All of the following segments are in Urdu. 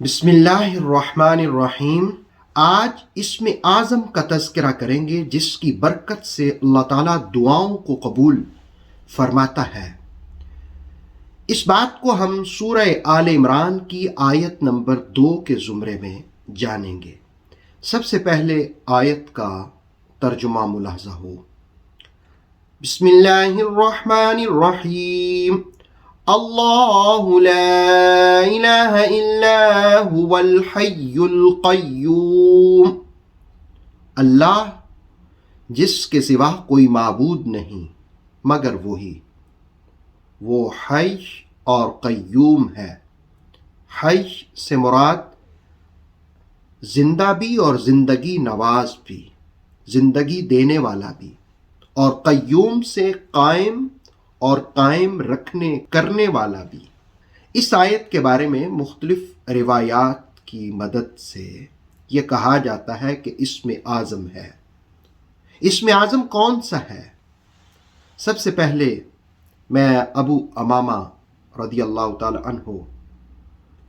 بسم اللہ الرحمن الرحیم۔ آج اسم اعظم کا تذکرہ کریں گے جس کی برکت سے اللہ تعالیٰ دعاؤں کو قبول فرماتا ہے۔ اس بات کو ہم سورہ آل عمران کی آیت نمبر 2 کے زمرے میں جانیں گے۔ سب سے پہلے آیت کا ترجمہ ملاحظہ ہو۔ بسم اللہ الرحمن الرحیم۔ اللہ لا الہ الا هو الحی القیوم۔ اللہ جس کے سوا کوئی معبود نہیں مگر وہی، وہ حی اور قیوم ہے۔ حی سے مراد زندہ بھی اور زندگی نواز بھی، زندگی دینے والا بھی، اور قیوم سے قائم اور قائم کرنے والا بھی۔ اس آیت کے بارے میں مختلف روایات کی مدد سے یہ کہا جاتا ہے کہ اسم اعظم ہے۔ اسم اعظم کون سا ہے؟ سب سے پہلے میں ابو امامہ رضی اللہ تعالی عنہ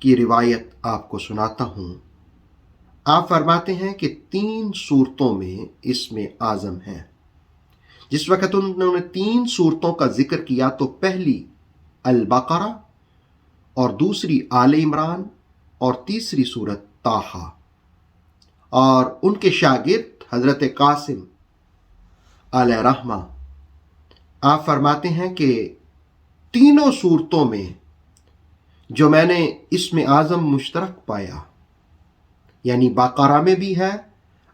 کی روایت آپ کو سناتا ہوں۔ آپ فرماتے ہیں کہ 3 صورتوں میں اسم اعظم ہے۔ جس وقت انہوں نے 3 صورتوں کا ذکر کیا تو پہلی البقرہ اور دوسری آل عمران اور تیسری صورت طٰہٰ، اور ان کے شاگرد حضرت قاسم علیہ رحمہ آپ فرماتے ہیں کہ تینوں صورتوں میں جو میں نے اسم اعظم مشترک پایا، یعنی بقرہ میں بھی ہے،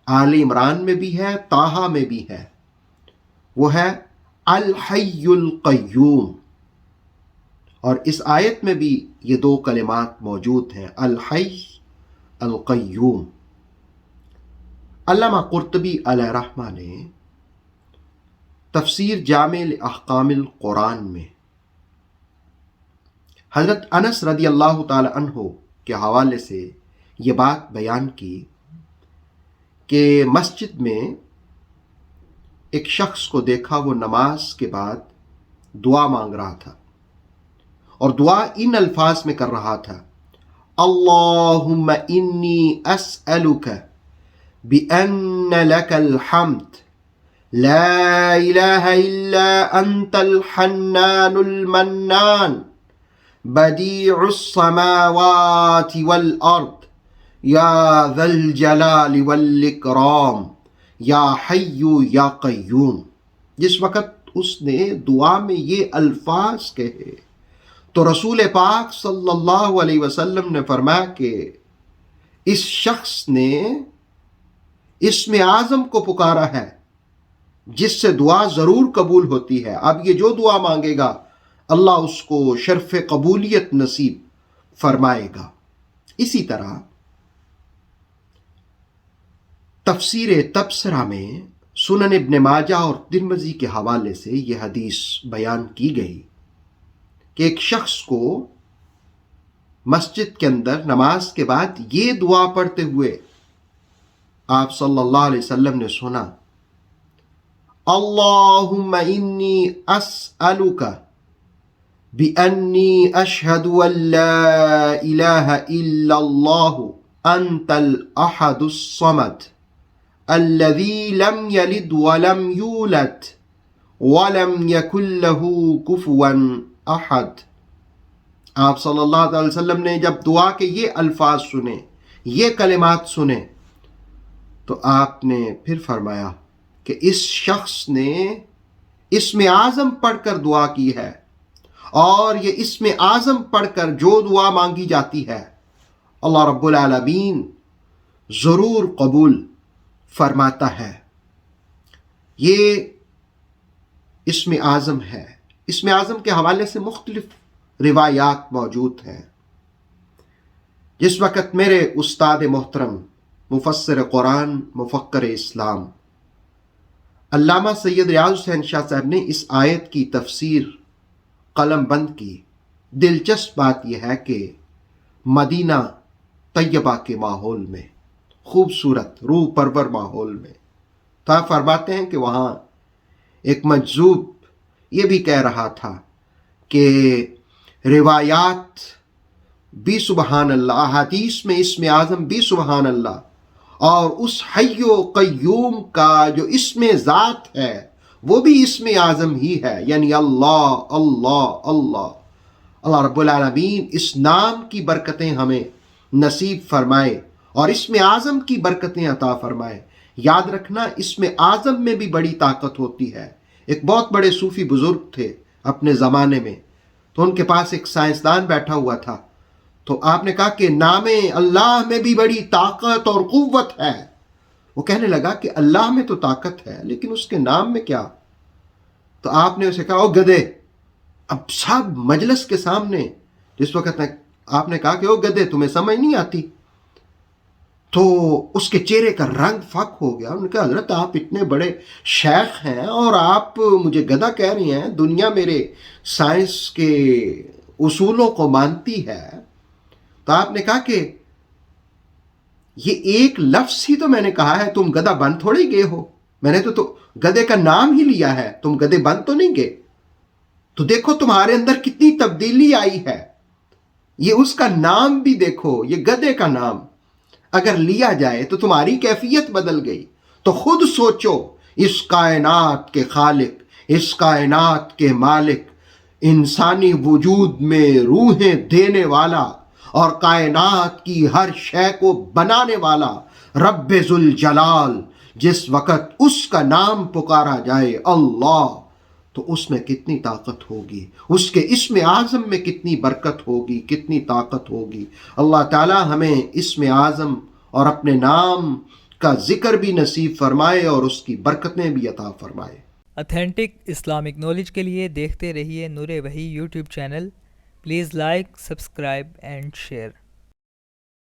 آل عمران میں بھی ہے، طٰہٰ میں بھی ہے، وہ ہے الحی القیوم۔ اور اس آیت میں بھی یہ 2 کلمات موجود ہیں، الحی القیوم۔ علامہ قرطبی علیہ رحمہ نے تفسیر جامع احکام القرآن میں حضرت انس رضی اللہ تعالی عنہ کے حوالے سے یہ بات بیان کی کہ مسجد میں ایک شخص کو دیکھا، وہ نماز کے بعد دعا مانگ رہا تھا، اور دعا ان الفاظ میں کر رہا تھا: اللہم انی اسألک بأن لک الحمد لا الہ الا انت الحنان المنان بدیع السماوات والارض یا ذا الجلال والاکرام یا حی یا قیوم۔ جس وقت اس نے دعا میں یہ الفاظ کہے تو رسول پاک صلی اللہ علیہ وسلم نے فرمایا کہ اس شخص نے اسم اعظم کو پکارا ہے جس سے دعا ضرور قبول ہوتی ہے۔ اب یہ جو دعا مانگے گا اللہ اس کو شرف قبولیت نصیب فرمائے گا۔ اسی طرح تفسیر تبصرہ میں سنن ابن ماجہ اور ترمذی کے حوالے سے یہ حدیث بیان کی گئی کہ ایک شخص کو مسجد کے اندر نماز کے بعد یہ دعا پڑھتے ہوئے آپ صلی اللہ علیہ وسلم نے سنا: اللہم انی اسألک بأنی اشہد ان لا الہ الا اللہ انت الاحد الصمد الذی لم یلد ولم یولد ولم یکن لہ کفوا احد۔ آپ صلی اللہ علیہ وسلم نے جب دعا کے یہ الفاظ سنے، یہ کلمات سنے، تو آپ نے پھر فرمایا کہ اس شخص نے اسم اعظم پڑھ کر دعا کی ہے، اور یہ اسم اعظم پڑھ کر جو دعا مانگی جاتی ہے اللہ رب العالمین ضرور قبول فرماتا ہے۔ یہ اسم اعظم ہے۔ اسم اعظم کے حوالے سے مختلف روایات موجود ہیں۔ جس وقت میرے استاد محترم مفسر قرآن مفکر اسلام علامہ سید ریاض حسین شاہ صاحب نے اس آیت کی تفسیر قلم بند کی، دلچسپ بات یہ ہے کہ مدینہ طیبہ کے ماحول میں، خوبصورت روح پرور ماحول میں، تو آپ فرماتے ہیں کہ وہاں ایک مجذوب یہ بھی کہہ رہا تھا کہ روایات بھی سبحان اللہ، احادیث میں اسم اعظم بھی سبحان اللہ، اور اس حی و قیوم کا جو اسم ذات ہے وہ بھی اسم اعظم ہی ہے، یعنی اللہ اللہ اللہ۔ اللہ رب العالمین اس نام کی برکتیں ہمیں نصیب فرمائے اور اسم اعظم کی برکتیں عطا فرمائے۔ یاد رکھنا اسم اعظم میں بھی بڑی طاقت ہوتی ہے۔ ایک بہت بڑے صوفی بزرگ تھے اپنے زمانے میں، تو ان کے پاس ایک سائنسدان بیٹھا ہوا تھا، تو آپ نے کہا کہ نام اللہ میں بھی بڑی طاقت اور قوت ہے۔ وہ کہنے لگا کہ اللہ میں تو طاقت ہے لیکن اس کے نام میں کیا؟ تو آپ نے اسے کہا او گدھے، اب سب مجلس کے سامنے جس وقت آپ نے کہا کہ او گدھے تمہیں سمجھ نہیں آتی، تو اس کے چہرے کا رنگ فک ہو گیا۔ انہوں نے کہا حضرت آپ اتنے بڑے شیخ ہیں اور آپ مجھے گدھا کہہ رہی ہیں، دنیا میرے سائنس کے اصولوں کو مانتی ہے۔ تو آپ نے کہا کہ یہ ایک لفظ ہی تو میں نے کہا ہے، تم گدھا بن تھوڑے گئے ہو، میں نے تو گدھے کا نام ہی لیا ہے، تم گدھے بن تو نہیں گئے۔ تو دیکھو تمہارے اندر کتنی تبدیلی آئی ہے، یہ اس کا نام بھی دیکھو، یہ گدھے کا نام اگر لیا جائے تو تمہاری کیفیت بدل گئی۔ تو خود سوچو، اس کائنات کے خالق، اس کائنات کے مالک، انسانی وجود میں روحیں دینے والا اور کائنات کی ہر شے کو بنانے والا رب ذوالجلال، جس وقت اس کا نام پکارا جائے اللہ، تو اس میں کتنی طاقت ہوگی، اس کے اسم اعظم میں کتنی برکت ہوگی، کتنی طاقت ہوگی۔ اللہ تعالی ہمیں اسم اعظم اور اپنے نام کا ذکر بھی نصیب فرمائے اور اس کی برکتیں بھی عطا فرمائے۔ اتھینٹک اسلامک نالج کے لیے دیکھتے رہیے نور وحی YouTube channel. Please like, subscribe and share.